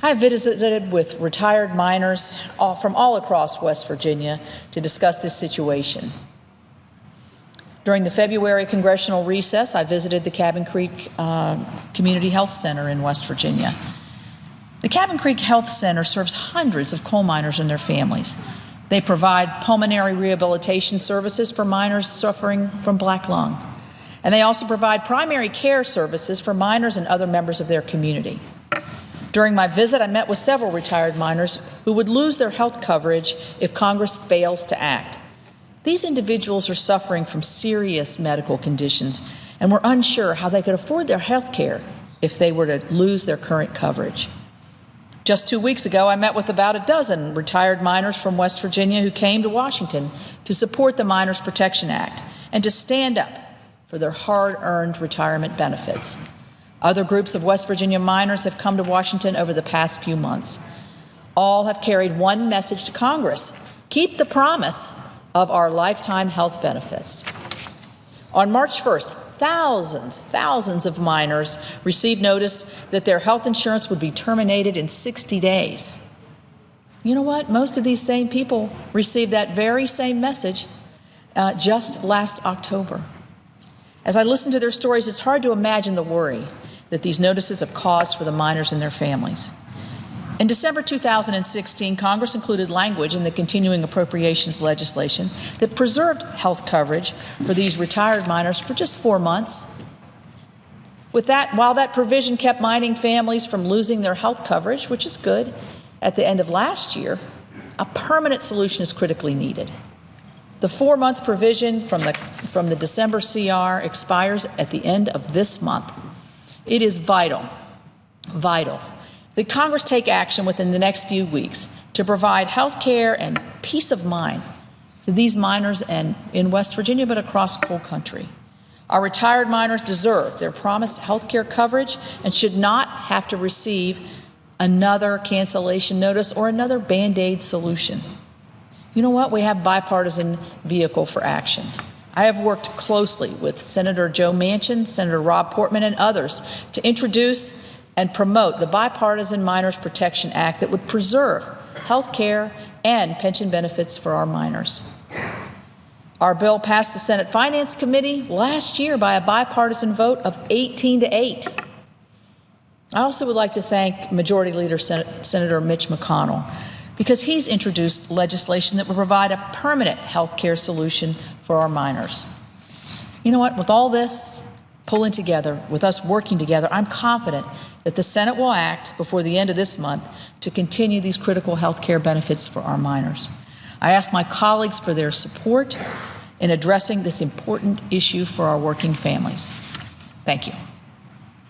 I have visited with retired miners from all across West Virginia to discuss this situation. During the February congressional recess, I visited the Cabin Creek Community Health Center in West Virginia. The Cabin Creek Health Center serves hundreds of coal miners and their families. They provide pulmonary rehabilitation services for miners suffering from black lung. And they also provide primary care services for miners and other members of their community. During my visit, I met with several retired miners who would lose their health coverage if Congress fails to act. These individuals are suffering from serious medical conditions and were unsure how they could afford their health care if they were to lose their current coverage. Just 2 weeks ago, I met with about a dozen retired miners from West Virginia who came to Washington to support the Miners Protection Act and to stand up for their hard-earned retirement benefits. Other groups of West Virginia miners have come to Washington over the past few months. All have carried one message to Congress: keep the promise of our lifetime health benefits. On March 1st, thousands of miners received notice that their health insurance would be terminated in 60 days. You know what? Most of these same people received that very same message just last October. As I listen to their stories, it's hard to imagine the worry that these notices have caused for the miners and their families. In December 2016, Congress included language in the continuing appropriations legislation that preserved health coverage for these retired miners for just 4 months. While that provision kept mining families from losing their health coverage, which is good, at the end of last year, a permanent solution is critically needed. The 4-month provision from the December CR expires at the end of this month. It is vital that Congress take action within the next few weeks to provide health care and peace of mind to these miners and in West Virginia, but across the whole country. Our retired miners deserve their promised health care coverage and should not have to receive another cancellation notice or another Band-Aid solution. You know what? We have bipartisan vehicle for action. I have worked closely with Senator Joe Manchin, Senator Rob Portman, and others to introduce and promote the Bipartisan Miners Protection Act that would preserve health care and pension benefits for our miners. Our bill passed the Senate Finance Committee last year by a bipartisan vote of 18-8. I also would like to thank Majority Leader Senator Mitch McConnell, because he's introduced legislation that will provide a permanent health care solution for our miners. You know what? With all this pulling together, with us working together, I'm confident that the Senate will act before the end of this month to continue these critical health care benefits for our miners. I ask my colleagues for their support in addressing this important issue for our working families. Thank you.